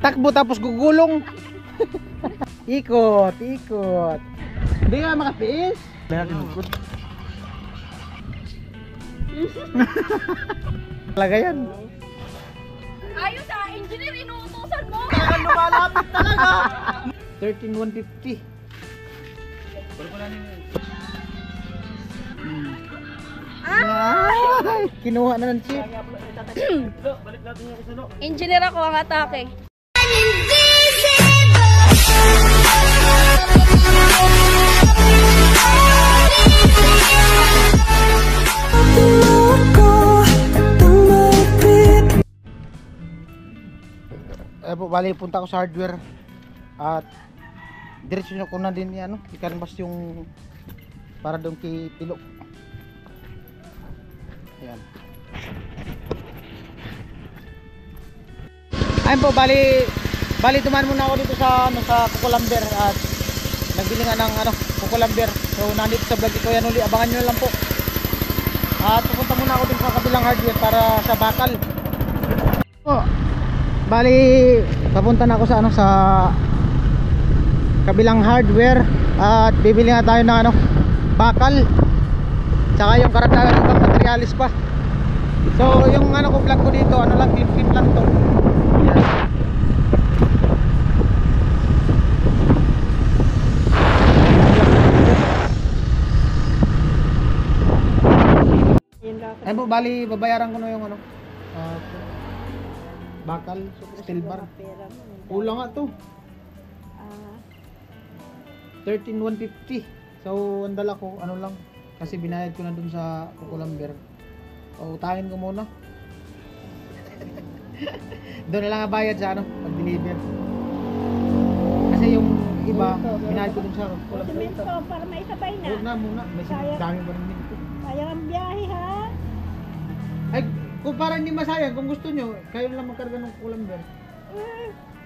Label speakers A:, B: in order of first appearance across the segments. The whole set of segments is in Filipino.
A: takbo tapos gugulong. Ikot, ikot. Hindi ka makapiis. Talaga yan.
B: Ayos ah, engineer, inuutosan mo.
A: Talagang lumalapit talaga. 13,150. Ay, kinuha na ng chip.
B: Engineer ako ang atake.
A: Po, bali punta ko sa hardware at diretso ko na din yan, i-canvas yung para doon kay Pilo. Ayan. Ayun po, bali tuman muna ako dito sa sa Kukulamber at nagbili nga ng Kukulamber. So nandito sa vlog ko yan uli, abangan nyo lang po. At pupunta muna ako dun sa kabilang hardware para sa bakal. Po, bali papunta na ako sa sa kabilang hardware at bibili nga tayo ng bakal tsaka yung karagdagan ng ibang materialis pa. So yung ko vlog ko dito lang, clip lang to. Yan. Ayun po, bali babayaran ko na yung bakal, steel bar. Kulang nga to. 13,150. So ang dala ko lang kasi binayad ko na dun sa Kukulamber. O utangin ko muna. Doon na lang bayad sa pag-deliver. Kasi yung iba binayad ko dun sa Kukulamber.
B: Para may sabay na.
A: Huwag na muna, may dami pa rin dito.
B: Sayang ang biyahe ha.
A: Ay, kung parang hindi masayang, kung gusto nyo, kayo lang magkarga ng Kukulamber.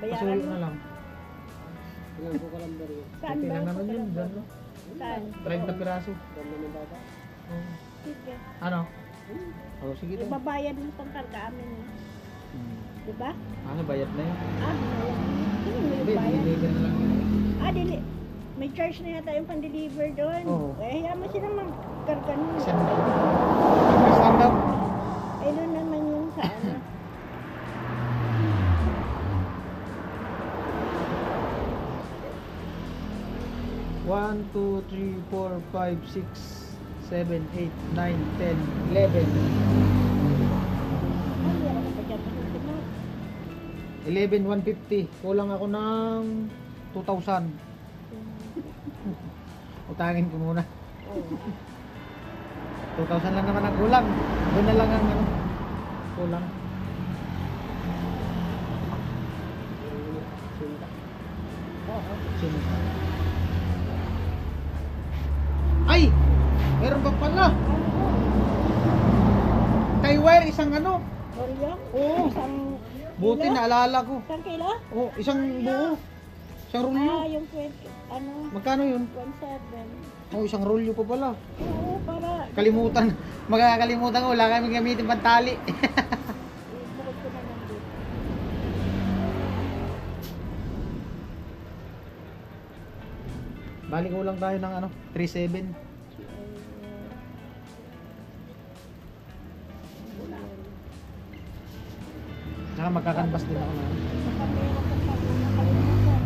B: Bayaran
A: Pasulit
B: mo.
A: na lang.
B: Saan
A: Okay
B: ba?
A: lang naman yun, dyan no?
B: Saan?
A: 30 piraso.
B: Sige.
A: Ano? Oh, sige daw.
B: Ibabayad mo pang karga amin. Diba?
A: Ano, bayad na yun?
B: Hindi mo
A: Hindi,
B: bayad.
A: deliver na lang yun.
B: Dili. May charge na yata yung pan-deliver doon.
A: Oo.
B: Hayaan mo sila magkarga nun.
A: Isang daw.
B: Doon naman yung sa
A: One, 2, 3, 4, 5, 6, 7, 8, 9, 10, 11. 11,150. Kulang ako ng 2,000. Utangin ko muna. 2,000 lang naman ang kulang. Doon na lang ang kulang. Ay! Meron pa pala. Tie wire, isang
B: Oreo?
A: Oo.
B: Isang
A: Buti
B: kilo?
A: naalala ko.
B: Isang kilo?
A: Oh, isang buo. Isang rolyo.
B: Yung 20,
A: Magkano yun?
B: 1.7.
A: Oh, isang rolyo pa pala.
B: Oo, para
A: Kalimutan. Magkakalimutan ko. Wala kami gamitin pantali.
B: ibukod ko na lang dito.
A: Balik ko lang tayo ng 3.7. Saka magkakanbas din ako na.
B: Saka meron ko pa nakalimutan.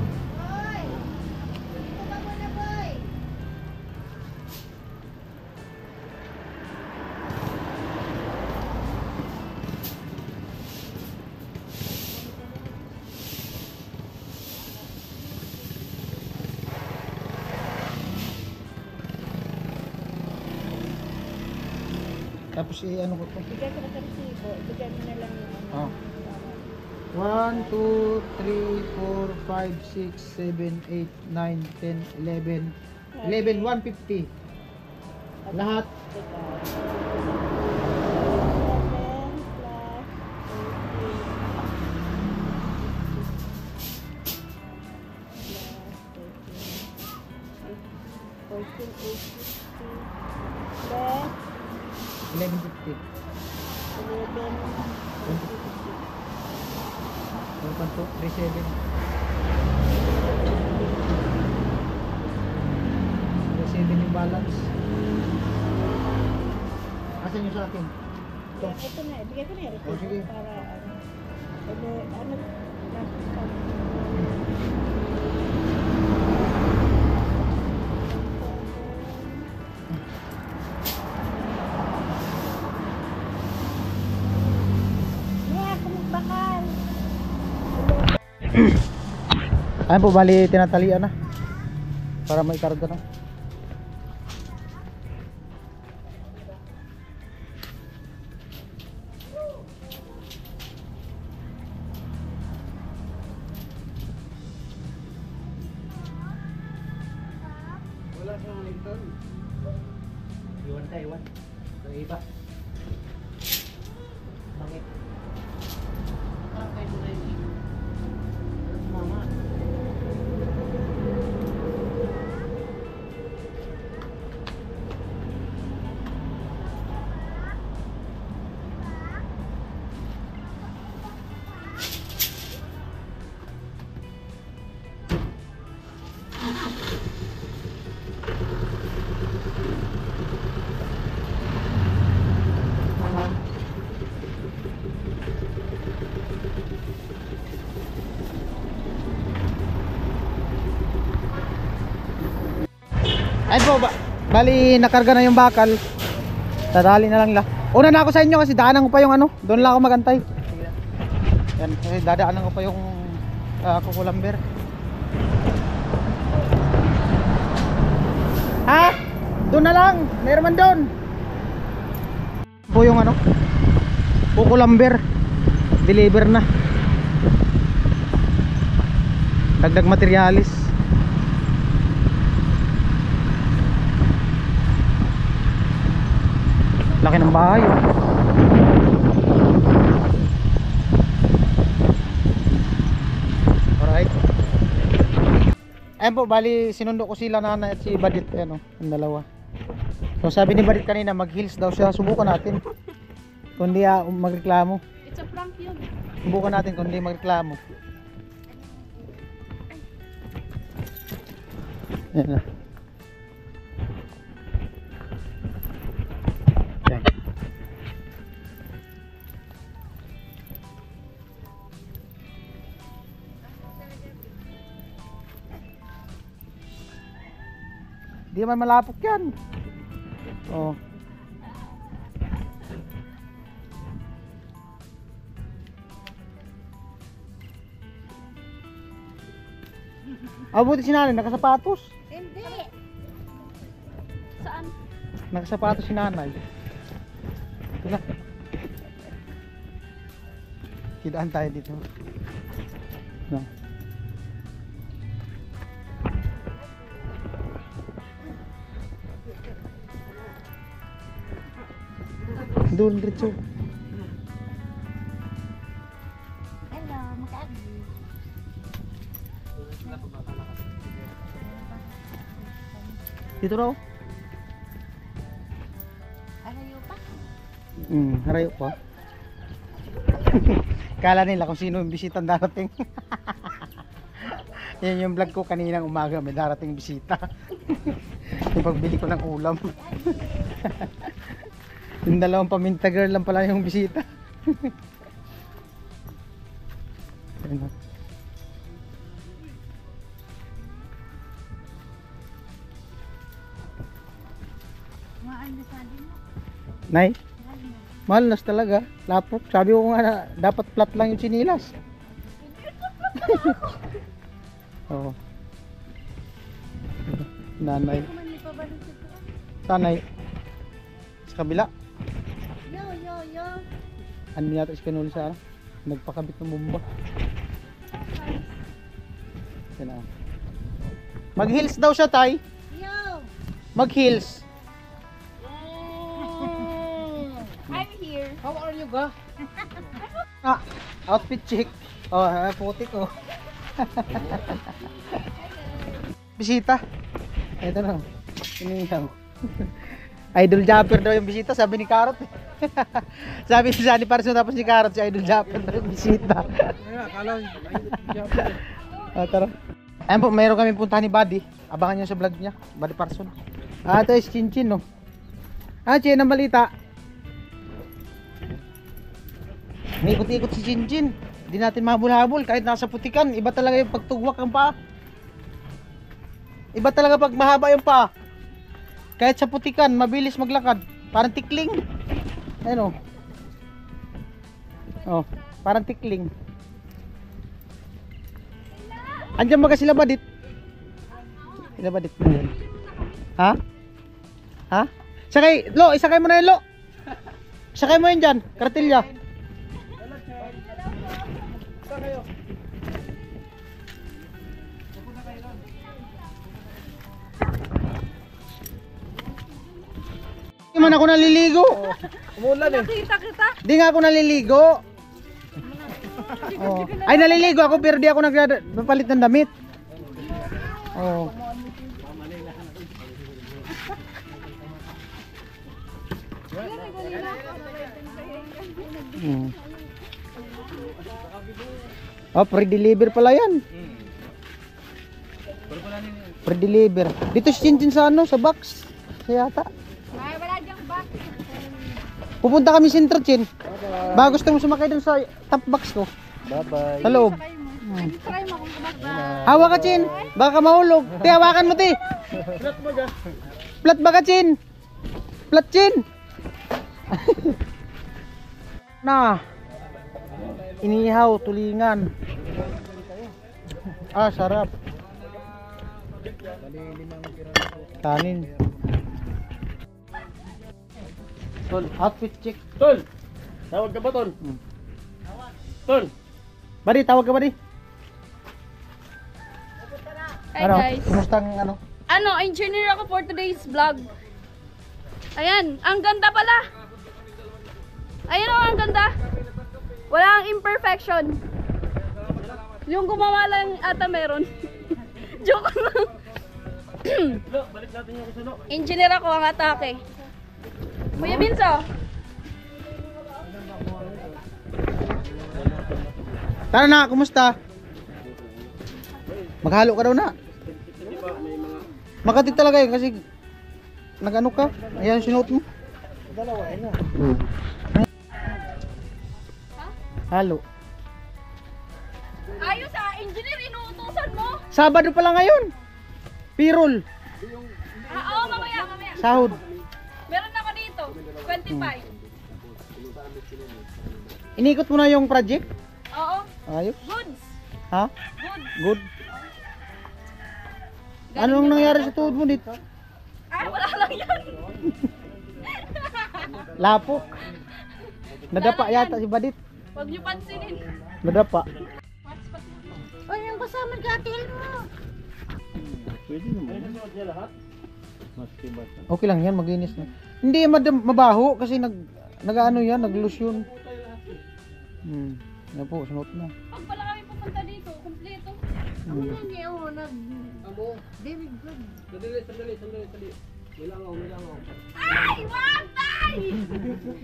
A: Tapos ko to.
B: Bigyan ko na sa resibo. Bigyan mo na lang yung
A: Oh. 1, 2, 3, 4, 5, 6, 7, 8, 9, 10, 11. 11,150. Lahat.
B: Plus
A: 1150.
B: 11.
A: 1.237. 37 yung balance. Asan yung sa akin? Ito.
B: Ito na, ibigay ko na yung
A: Oh, sige.
B: para ano, yeah, kumagbakal.
A: Ayan po, bali tinatalian na para may karga na. Wala siyang linton. Iwan ka, iwan. Sa iba. Bakit? Bakit mo na yun? Mama. Ayun po, bali nakarga na yung bakal. Dadali na lang la. Una na ako sa inyo kasi daanan ko pa yung ano, doon lang ako magantay. Yan, kasi dadaanan ko pa yung kukulamber. Ha? Doon na lang, meron man doon. Po yung ano, kukulamber. Deliver na. Dagdag materialis. Laki ng bahay. Alright. Ayan po, bali sinundo ko sila nanay at si Badit. Ayan o, ang dalawa. So sabi ni Badit kanina mag-heels daw siya. Subukan natin kung di magreklamo.
B: It's a prank yun.
A: Subukan natin kung di magreklamo. Ayan na. Di man malapok yan. Oh. Abuti si nanay, nakasapatos.
B: Hindi. Saan?
A: Nakasapatos si nanay. Tila. Kidaan tayo dito. No. Doon diretso.
B: Hello, makaagi.
A: Dito raw.
B: Alayo pa?
A: Harayo pa. Kala nila kung sino yung bisitang darating. Yan yung vlog ko kaninang umaga, may darating bisita. Yung pagbili ko ng ulam. Yung dalawang paminta girl lang pala yung bisita. Ayun. Nay, mahal nas talaga. Lapok. Sabi ko nga na, dapat flat lang yung sinilas. Oo. Nanay. Sanay. Sa kabila.
B: Yo.
A: Ano yata iskanuli sa ano? Nagpakabit ng bomba. Yan na. Mag-heels daw siya, tay.
B: Yo.
A: Mag-heels.
B: I'm here.
A: How are you, ga? Outfit check. Oh, puti ko. Bisita. Ito na. Inihaw. Idol jumper daw yung bisita, sabi ni Karot eh. Sabi si Sunny Parso tapos si Carrot si Idol Japan bisita. Tara. Ayan po, mayroon kami puntahan ni Buddy. Abangan nyo sa vlog niya, Buddy Parson. Ito is Chinchin, no? Chin, ang balita. May ikot-ikot si Chinchin. Hindi natin mahabol-habol kahit nasa putikan. Iba talaga yung pagtugwak ng paa. Iba talaga pag mahaba yung paa. Kahit sa putikan, mabilis maglakad. Parang tikling. Ayun, oh, parang tikling. Andiyan ba sila Badit? Sila Badit mo yun. Ha? Ha? Sakay, Lo, isakay mo na yun, Lo. Isakay mo yun dyan, kartilya. Di man ako naliligo.
C: Umulan eh.
B: Kita.
A: Di nga ako naliligo. Oh. Ay naliligo ako pero di ako nagpapalit ng damit. Oh. Hmm. Oh, pre-deliver pala yan. Pre-deliver. Dito si Chinchin sa ano, sa box. Sa yata.
B: Ay, wala diyang back.
A: Pupunta kami Sintro, Chin. Baka gusto mo sumakay dun sa top box ko.
C: Bye-bye.
A: Sa loob.
B: Try mo kung kumagba.
A: Hawak ka, Chin. Baka mahulog. Te, hawakan mo, te. Flat ba ka, Chin? Flat, Chin. Na. Inihaw, tulingan. Sarap. Kanin. Tol, outfit check.
C: Tol! Tawag ka ba, Tol? Tol!
A: Bari, tawag ka, Bari.
D: Hi guys.
A: Kumusta ang ano?
D: Engineer ako for today's vlog. Ayan, ang ganda pala. Ayan o, ang ganda. Walang imperfection. Yung gumawa lang ata meron. Joke lang.
C: Balik natin yung kusuno.
D: Engineer ako ang atake. Kuya Binso.
A: Tara na, kumusta? Maghalo ka daw na. Makati talaga eh kasi nag-ano ka? Ayan yung sinuot mo. Halo.
D: Ayos engineer, inuutusan mo.
A: Sabado pala ngayon. Pirol.
D: Oo, mamaya.
A: Sahod.
D: Meron ako dito, 25.
A: Inikot mo na yung project?
D: Oo,
A: Ayos.
D: goods.
A: Ha?
D: Good.
A: Good. Anong nangyari sa tuhod mo dito?
D: Wala lang yan.
A: Lapok. Nadapa yata si Badit.
D: Huwag niyo pansinin.
A: Nadapa.
B: Ay, yung kasama gatil mo.
C: Pwede naman. Niya lahat. Maski basta.
A: Okay lang yan, maglinis na. Hindi mabaho kasi nag-ano yan, nag-lotion. Yan po, sunod na.
D: Pag pala kami pupunta dito, kumpleto.
B: Ang hindi ako very good.
C: Sandali. Milangaw.
D: Ay! Wag! Tay!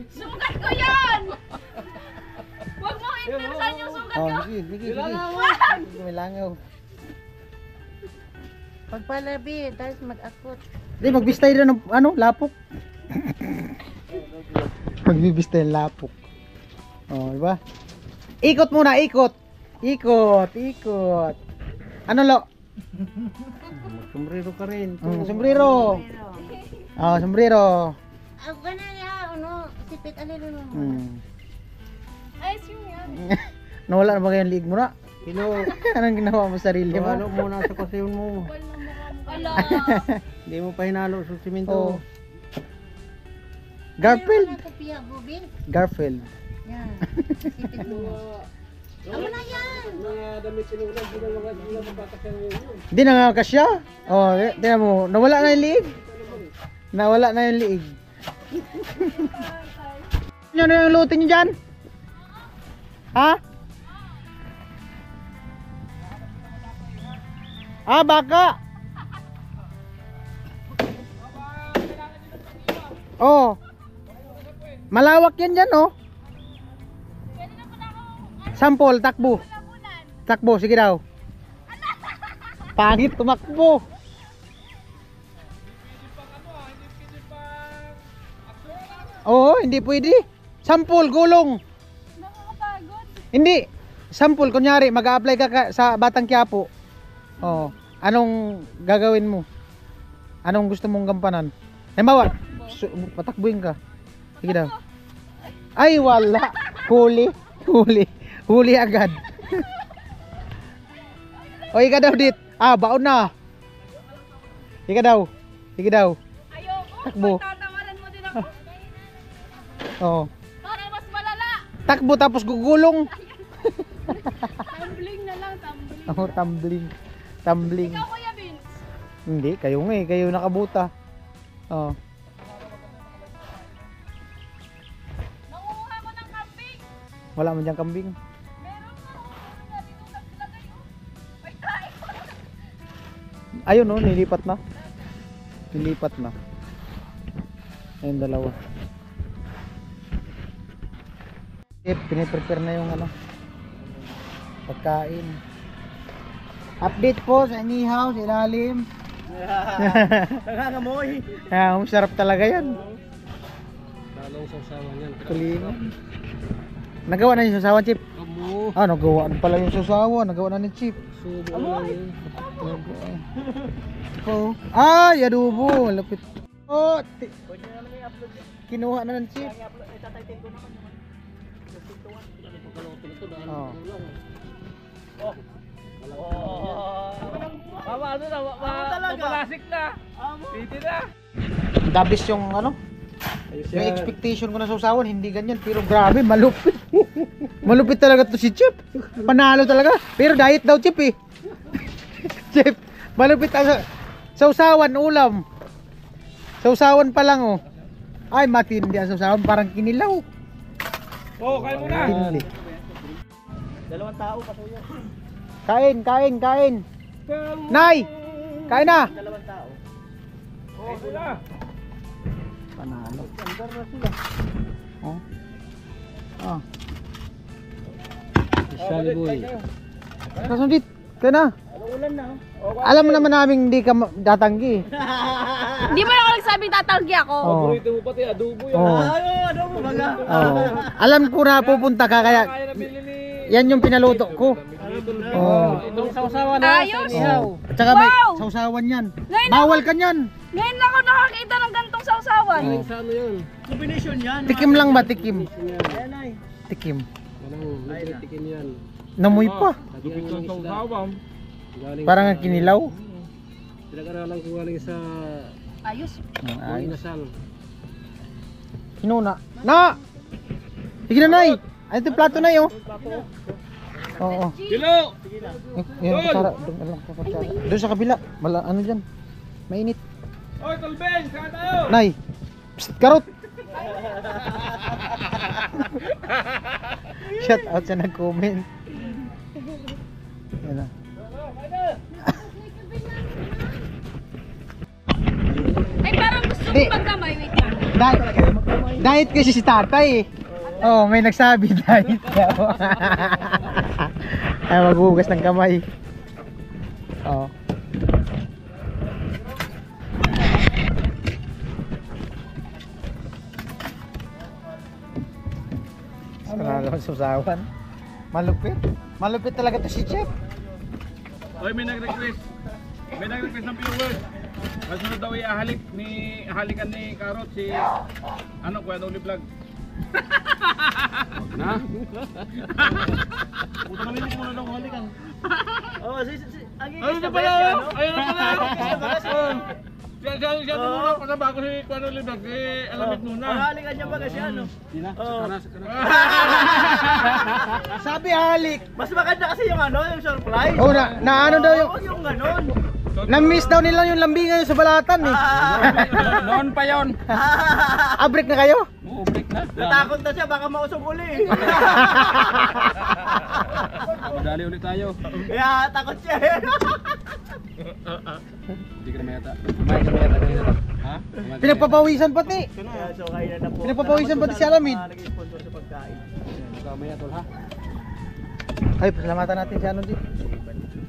D: Sugat ko yan! Huwag mo inpersan yung sugat ko!
A: Sige. Milangaw.
B: Pagpalabi, tapos mag-akot.
A: Hindi, magbistay rin ng lapok. Magbibistay ng lapok. Oh, diba? Ikot muna, ikot. Ano lo?
C: Sombrero ka rin.
A: Sombrero. Sombrero.
B: Ako na yan, sipit alilo mo.
D: Ayos yun yan.
A: Nawala na ba kayong liig mo na?
C: Hello.
A: Anong ginawa mo sa sarili mo?
C: Ano muna sa kusyon mo?
D: Ala.
C: Hindi mo pa hinalo sa simento.
A: Oh. Garfield.
B: Kopiya, Bubi.
A: Garfield.
B: Yan. Sipit mo. Ano na yan?
C: Mga damit sinulat, hindi na mapapakasya yun.
A: Hindi na nga kasya. Oh, tingnan mo, nawala na yung liig. Nawala na yung liig. Ano na yung lutin nyo dyan? Ha? Baka. Oh. Malawak yan dyan, oh. Sample, takbo. Takbo, sige daw. Pangit, tumakbo. Oo, hindi pwede. Sample, gulong.
D: Nakakapagod.
A: Hindi. Sample, kunyari, mag-a-apply sa Batang Quiapo. Oo. Anong gagawin mo? Anong gusto mong gampanan? Halimbawa, patakbuhin ka. Sige daw. Ay, wala. Huli. Huli. Huli agad. O, ika daw dit. Ah, baon na. Ika daw. Sige daw.
D: Ayoko.
A: Takbo.
D: Tatawanan mo din ako.
A: Oo.
D: Para mas malala.
A: Takbo tapos gugulong.
D: Tumbling na lang, tumbling.
A: Oh, tumbling. Tumbling.
D: Ikaw, Kuya Vince.
A: Hindi, kayo nga eh. Kayo nakabuta. Oh.
D: Nangunguha mo ng kambing.
A: Wala man diyang kambing.
D: Meron nga. Nga dito naglagay. May kain.
A: Ayun oh, nilipat na. Nilipat na. Ayun dalawa. Piniprepare na yung ano, pagkain. Update po sa inihaw, sa ilalim.
C: Nangangamoy.
A: Masarap talaga yan.
C: Talong sausawan yan.
A: Tulingan. Nagawa na yung susawan, Chip?
C: Amo.
A: Ah, nagawa na pala yung susawan. Nagawa na ni Chip.
C: Subo na yun.
A: Oh. Ay, adobo. Lapit. Oh, kinuha na ng Chip. Oh.
C: Mama, ano na? Mapalasik na. Pwede na.
A: Dabis yung ano? Yung expectation ko na sausawan, hindi ganyan. Pero grabe, malupit. Malupit talaga to si Chip. Panalo talaga. Pero diet daw, Chip eh. Chip, malupit ang sausawan, ulam. Sausawan pa lang oh. Ay, matindi ang sausawan. Parang kinilaw.
C: Oh, kain mo na.
A: Matindi.
C: Dalawang tao pa kuya.
A: Kain, kain, kain. Nay! Kain na!
C: Dalawang tao. Oh, sila.
A: Panalo. Andar na sila. Oh. Ah.
C: Sally boy.
A: Kasundit. Kaya na.
C: Ulan na.
A: Alam mo naman namin hindi ka datanggi.
D: Hindi mo na ako nagsabing tatanggi ako.
A: Oh.
C: Paborito mo pati adobo yan.
A: Oh.
C: Adobo baga.
A: Oh. Alam ko na pupunta ka kaya
C: Kaya nabili ni
A: yan yung pinaluto ko. Oh.
C: itong sausawan na.
D: Ayos.
A: Oh. At saka may
D: Wow!
A: sausawan yan.
D: Ngayon
A: Bawal ka yan.
D: Ngayon lang ako nakakita ng gantong sausawan.
A: Oh.
C: Sa ano yun? Combination yan.
A: Tikim lang ba? Tikim.
C: Ayan ay.
A: Tikim.
C: Walang tikim yan.
A: Namoy pa.
C: Lagyan ng sausawan.
A: Parang ang kinilaw.
C: Pinag-aralan ko galing sa
D: Ayos.
A: Ay.
C: inasal.
A: Hinuna. Na! Sige na, Nay. Ay, ito yung plato na yun. Oo.
C: Kilo!
A: Yung kutsara. Doon lang sa kutsara. Doon sa kabila. Ano dyan? Mainit.
C: Oy, Tolben! Kaya tayo!
A: Nay! Psst, karot! Shout out sa nag-comment. Yan na.
D: Ay, parang gusto
A: Di.
D: ko magkamay. Wait lang.
A: Diet kasi si tatay eh. Oh, may nagsabi diet daw. Ay, maghugas ng kamay. Oh. Sarado sa usawan. Malupit. Malupit talaga to si Chef.
C: Oy, may nag-request. May nag-request ng viewers. Masunod daw halikan ni Karot si Kuya Noli Vlog. Na? Puto namin hindi muna daw halikan. Oh, ano na pala? Ayun na pala. Siya muna pa sa bago si Kuya Noli Vlog. Alamit muna. Halikan niya ba kasi ano? Hindi na. Sakana.
A: Sabi halik.
C: Mas maganda kasi yung yung surprise.
A: Oh, na ano daw yung
C: Yung ganon.
A: na-miss daw nila yung lambingan sa balatan eh.
C: Noon pa yon.
A: Break na kayo?
C: Oo, break na.
E: Natakot na siya, baka mausog uli.
C: Madali ulit tayo.
E: Kaya takot siya.
C: Hindi ka na mayata. Kumain ka mayata kanina. Ha?
A: Pinagpapawisan pati.
E: Kaya so kaya na po.
A: Pinagpapawisan pati si Alamid.
E: Nag-sponsor sa pagkain.
C: Kamaya tol ha.
A: Ay, pasalamatan natin si ano din.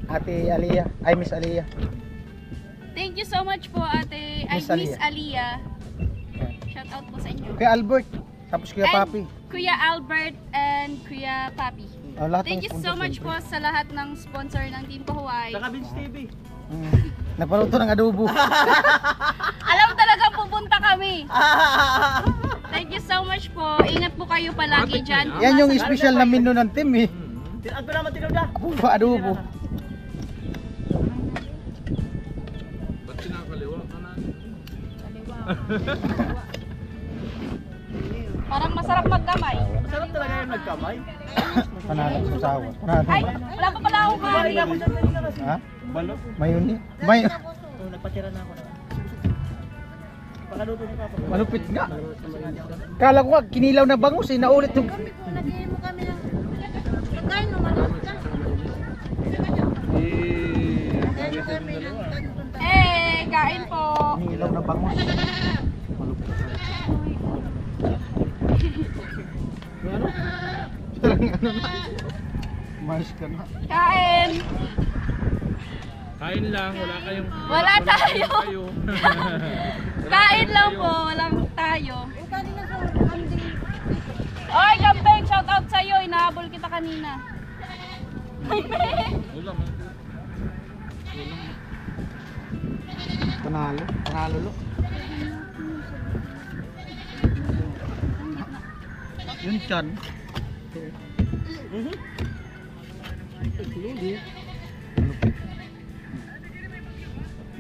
A: Ate Aliyah. Ay, Miss Aliyah.
D: Thank you so much po, Ate. Ay,
A: Miss
D: Miss Aliyah. Shout out po sa inyo.
A: Kuya Albert. Tapos Kuya
D: And
A: Papi.
D: Kuya Albert and Kuya Papi.
A: Oh, lahat
D: Thank
A: ng
D: you
A: sponsor,
D: so much
A: siyempre.
D: po sa lahat ng sponsor ng Team Kahuay.
E: Saka Vince TV.
A: Nagpaluto ng adobo.
D: Alam talaga pupunta kami. Thank you so much po. Ingat po kayo palagi dyan.
A: Yan yung special na menu ng team eh.
E: Ang ko naman tinunda.
A: Adobo.
C: Ba't kinakaliwa ka na?
D: Parang masarap magkamay.
E: Masarap talaga yung nagkamay.
A: Panalo sa sawa.
D: Ay, wala pa pala akong
E: Kumain
D: kanin.
E: ako dyan kanina kasi.
A: Ha?
E: Balot.
A: Mayuni? May
E: So, nagpatira na ako na. Pakaluto ni Papa.
A: malupit nga. Kala ko nga kinilaw na bangus eh, naulit yung
B: Naghihin mo kami ng pagkain ng maliit ka. Naghihin mo kami ng tanto.
D: Kain po.
A: kinilaw na bangus. Malupit. Ano? Talagang ano na. Mais ka na.
D: Kain.
C: Kain lang, wala kayong...
D: Wala tayo.
C: kayo.
D: Kain lang po. Walang tayo.
B: Yung kanina sa Andy.
D: Oy, Gampeng, shout out sa'yo. Inahabol kita kanina.
C: Wala man.
A: Panalo. Panalo lo. Yun chan.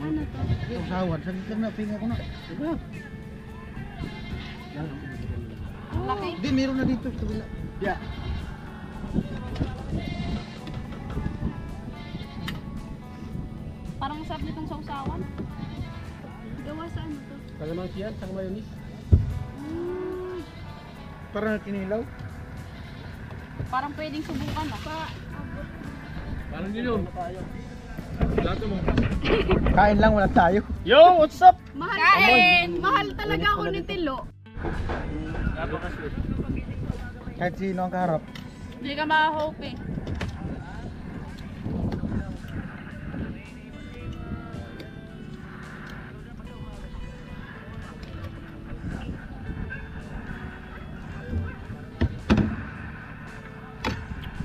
D: Ano to?
A: Ang sawan. Sagit lang na. Pinga ko na.
D: Laki.
A: Hindi, meron na dito. Sa bila. Yeah.
D: Parang masarap nitong sausawan. Gawa sa ano to?
C: Tagamang siyan, sang mayonis.
A: Parang kinilaw.
D: Parang pwedeng subukan ah.
C: Parang yun yun. Lato mo.
A: Kain lang, wala tayo.
E: Yo, what's up?
D: Mahal kain! Mahal talaga ako ni Tilo.
E: Napaka-sweet.
A: Kahit sino ang kaharap.
D: Hindi ka ma-hope eh.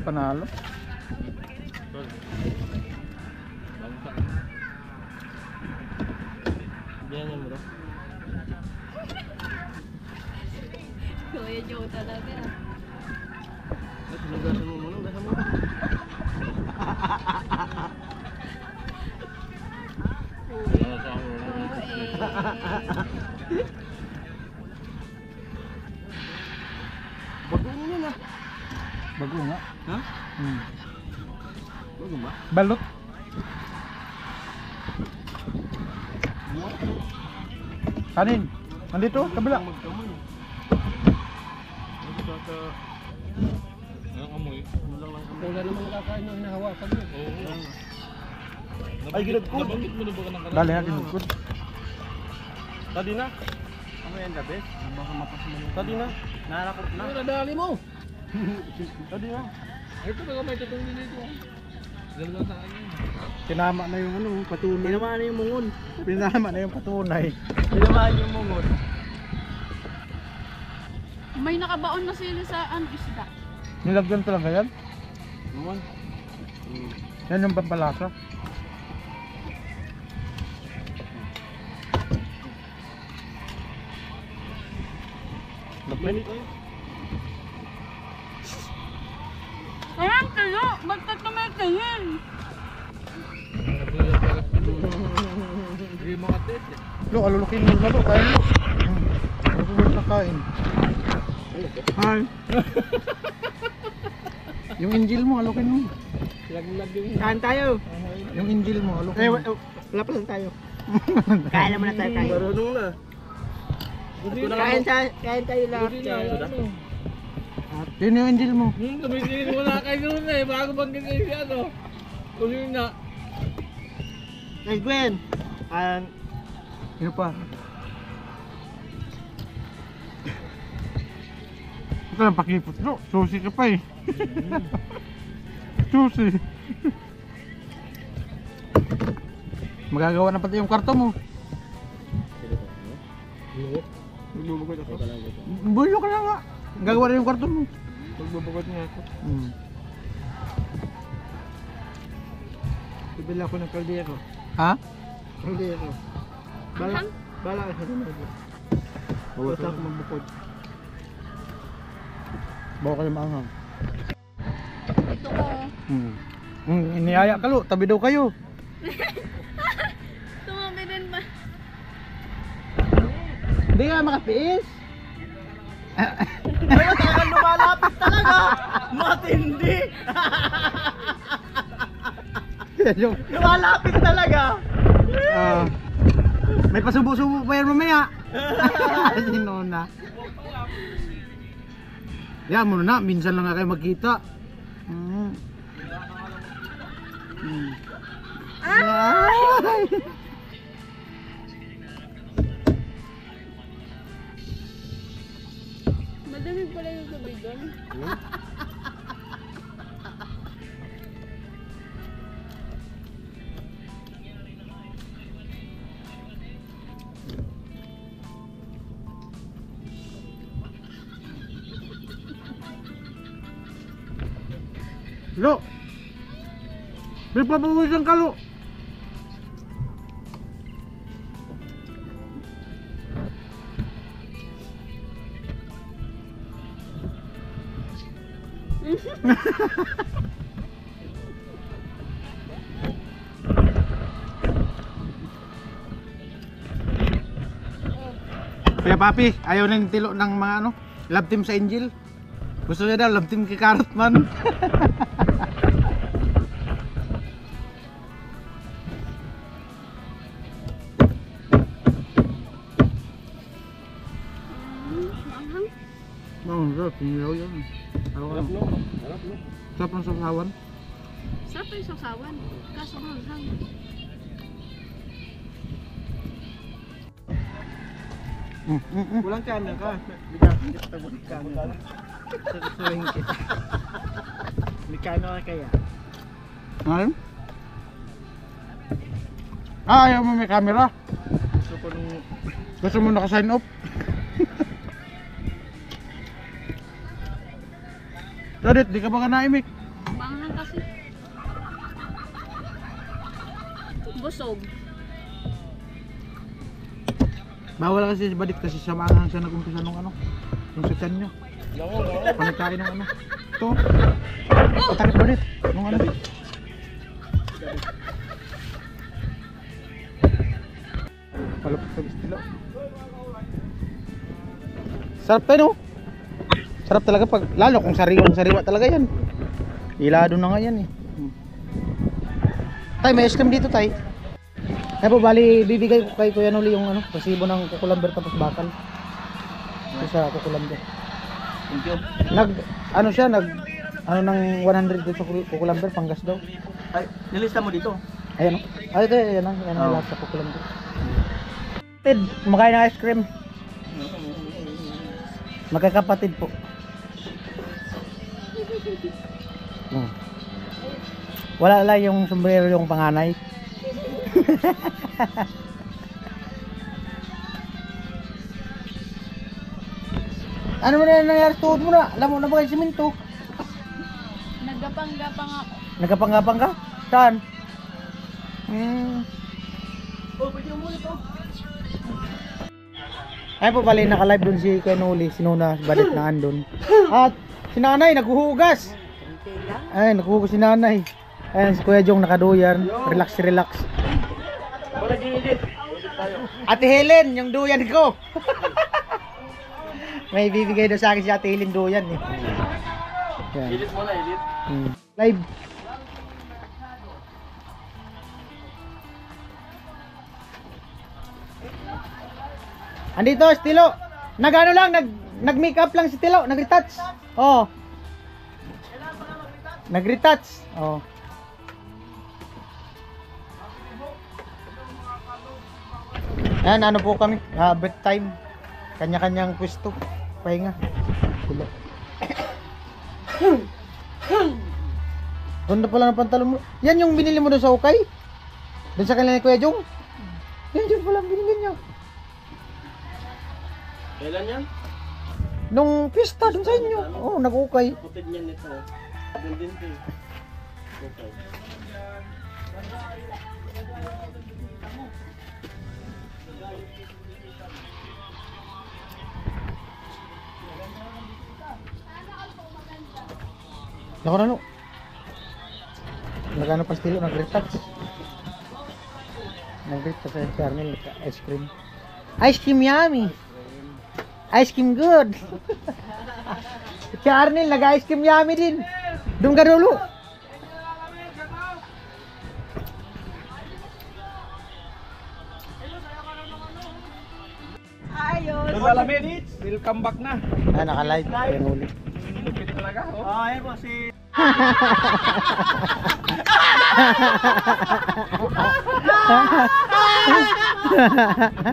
A: Panalo.
E: Diyan yung bro.
D: Kuya Joe talaga.
E: Nugasan mo muna, nugasan mo. Bago mo na.
A: Bago nga.
E: Ha?
A: Hmm.
E: Bago ba?
A: Balot. Kanin. Nandito, kabila.
E: Magkamay.
C: Ang amoy.
E: Wala naman nakakain ng hinahawakan mo.
C: Oo.
E: Ay, ginagkod.
C: Nabangkit mo na ba ka ng
A: Dali natin magkod.
E: Tadi na. Ano yan, the best? Baka mapas mo. Tadi na. Narakot na.
C: Nadali mo.
E: Tadi na.
C: Ito na may tutong dito. Dalawa sa akin.
A: Tinama na yung ano, patunay.
E: Tinamaan na yung mungon.
A: Tinama na yung patunay.
E: Tinamaan yung mungon.
D: May nakabaon na sila sa isda.
A: Nilagyan talaga yan.
E: Mungon.
A: Yan yung pampalasa.
E: Lapit.
D: Parang Tilo! Bagtat na may tingin!
C: Hindi mga tete.
A: Lo, alulukin mo na lo. Kain lo. Ano mo na kain? Hi. Yung injil mo, alukin mo.
C: Lag-lag yung...
E: Kain tayo.
A: Yung injil mo, alukin mo.
E: Wala pa lang tayo. Kain naman na tayo. Marunong na. Kain tayo lahat.
C: Hindi na, ano.
A: Yun yung injil mo.
C: Tumitingin mo na kayo doon eh. Bago bang ganyan siya, ano. Kung yun na.
E: Hey Gwen.
A: Yun pa. Ito lang pakipot. No, susi ka pa eh. Susi. Magagawa na pati yung kwarto mo.
E: Magbubukod ako.
A: Bulo ka na nga. Gagawa na yung kwarto mo.
E: Magbubukod nga ako. Bibili ako ng kaldero.
A: Ha?
E: Kaldero. Bala ka sa rin. Basta ako magbukod.
A: Bawa kayo maanghang.
D: Ito ko.
A: Iniyaya ka lo, tabi daw kayo.
D: Tumabi din ba?
A: Hindi nga makatiis.
C: Ayun, talagang lumalapit talaga. Matindi.
A: Yung,
C: Lumalapit talaga.
A: may pasubo-subo pa yan mamaya. Sino na? Yan mo na, minsan lang nga kayo magkita. Ay!
D: Madamig pala yung tubig doon.
A: Lo! May papawisan ka lo! Kaya papi, ayaw na yung tilo ng mga ano, love team sa Angel. Gusto niya daw love team kay Carrot man.
D: Manghang.
A: Sarap, sinilaw yan.
E: Harap no. Harap no.
A: Sarap ng sasawan.
D: Sarap yung sasawan. Kaso manghang.
E: Walang kana ka. Bigyan kita bulit kana. Susuhin kita. May kana ka kaya.
A: Ngayon? Ayaw mo may camera.
E: Gusto ko nung
A: Gusto mo naka-sign off? Radit, di ka ba ka naimik?
D: Manghang kasi. Busog.
A: Bawal kasi si Badit kasi sa maanghang siya nag-umpisa nung ano, yung sa tiyan nyo. Panagkain ng ano. Ito. Patakit Badit. Nung ano. Palapit sa bistilo. Sarap tayo no? Sarap talaga pag, lalo kung sariwa talaga yan. Ilado na nga yan eh. Tay, may ice cream dito tay. Kaya po bali bibigay ko kay Kuya Noli yung ano, resibo ng kukulamber tapos bakal. Ito sa kukulamber.
C: Thank you.
A: Ano siya, ano ng 100 dito sa kukulamber, panggas daw.
C: Ay, nilista mo dito.
A: Ayan o. Ay, ito, yan ang lahat sa kukulamber. Ted, kumakain ng ice cream. Magkakapatid po. Wala lang yung sombrero yung panganay. Ano mo na nangyari tuhod mo na? Alam mo na ba kayo siminto?
D: Nagapang-gapang ako.
A: Nagkapang-gapang ka? Saan?
C: Oh, pwede mo muna ito.
A: Ay po pala naka-live dun si Kuya Noli, si Nuna, Badit na andun. At si Nanay naghuhugas. Ay, naghuhugas si Nanay. Ayan si Kuya Jong nakaduyan. Relax.
C: Wala din.
A: Ate Helen, yung duyan ko. May bibigay daw sa akin si Ate Helen duyan eh. Yan.
C: Edit mo na, edit.
A: Live. Andito, Stilo. Nagano lang, nag-makeup lang si Stilo, nag-retouch. Oh. Nag-retouch. Oh. Ayan, ano po kami? Break time. Kanya-kanyang pwesto. Pahinga. Stilo. Ganda pala ng pantalon mo. Yan yung binili mo doon sa Ukay? Doon sa kanila ni Kuya Jong? Yan pala ang binili niya.
E: Kailan yan?
A: Nung pista doon sa inyo. Oo, nag-Ukay.
E: Kapatid niya nito. Doon din to. Okay.
A: Naku na no. Nagano pastilo, nag-retouch. Nag-retouch sa Charnel, ice cream. Ice cream yummy. Ice cream good. Si Arnel, nag-ice cream yummy din. Doon ka dulo.
C: Malamit. Welcome back na.
A: Ah, naka-live. Ayun ulit.
C: Lupit talaga. Oh.
E: Ayan po si...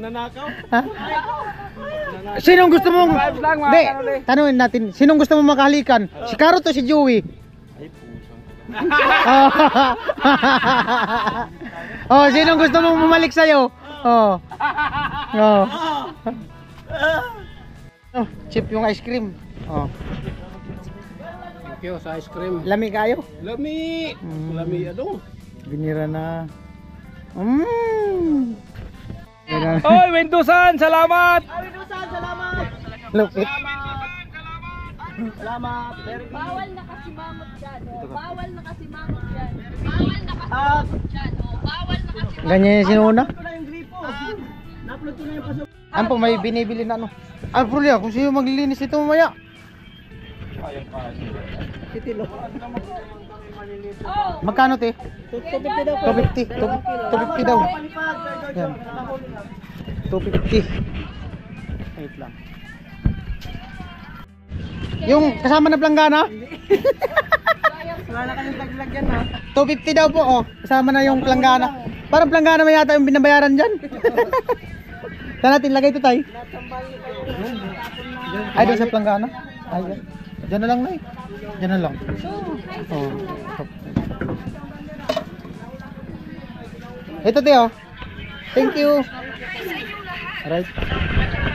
E: Nanakaw?
A: Sinong gusto mong...
C: Vibes lang, mga
A: Hindi,
C: kanuli.
A: tanungin natin. Sinong gusto mong makahalikan? Si Carrot o si Joey?
E: Ay, pusang.
A: Oh, sinong gusto mong bumalik sa'yo? Oh. Oh. Oh, chip yung ice cream. Oh.
E: Thank you sa ice cream.
A: Lami kayo?
E: Lami! Lami ano?
A: Binira na. Mmm.
C: Oy, Windusan, salamat.
A: Lupit.
E: Salamat! Very good!
D: Bawal na kasi mamot dyan. Oh. Bawal na kasi mamot dyan. Bawal na kasi mamot dyan. Oh. Bawal na kasi
A: Ganyan yung sinuna.
E: Ito na yung gripo! Na-upload ko na yung paso.
A: Ano po, may binibili na ano. Alfredo, kung sino maglilinis ito mamaya.
E: Kitilo.
D: Oh.
A: Magkano te?
E: 250 daw.
A: 250. 250 daw.
E: Palipad!
A: Yan. 250. Wait lang. Yung kasama na planggana?
E: Wala na kayong taglagyan ha.
A: 250 daw po, oh. Kasama na yung planggana. Parang planggana may yata yung binabayaran dyan. Saan natin lagay ito, tay? Ay, doon sa planggana? Ay, yan. Diyan na lang, nay. Diyan na lang. Oh. Ito, Teo. Thank you. Alright.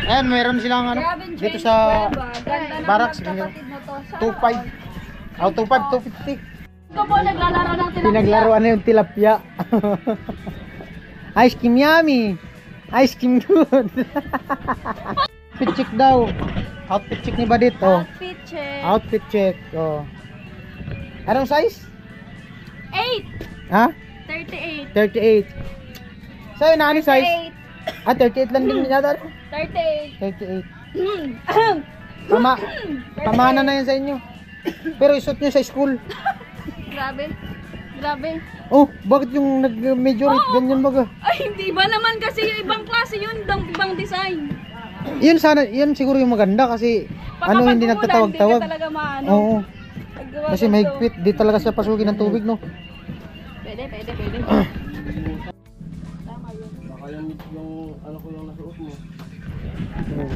A: Ayan, meron silang ano, dito sa barracks.
D: Kapatid mo to.
A: 2.5. Oh, 2.5, 250.
D: Ikaw po naglalaro ng tilapia.
A: Pinaglaruan na yung tilapia. Ice cream yummy. Ice cream good. Outfit check daw. Outfit check ni Badit. Oh.
D: Outfit check.
A: Outfit check. Oh. Anong size?
D: 8.
A: Ha?
D: 38.
A: 38. Sa'yo na ano size?
D: 38.
A: Ah, 38 lang din yata.
D: 38.
A: 38. Pamana na yan sa inyo. Pero isuot nyo sa school.
D: Grabe. Grabe.
A: Oh, bakit yung nag-majorate ganyan baga?
D: Ay, hindi ba naman kasi yung ibang klase yun, ibang design.
A: Yun sana, yun siguro yung maganda kasi ano hindi nagtatawag-tawag.
D: Hindi ka talaga maano.
A: Oo.
D: Paggawa
A: Kasi
D: gusto.
A: mahigpit, di talaga siya pasukin ng tubig, no?
D: Pwede.
E: Baka yung ano ko yung nasuot mo.
A: Oo.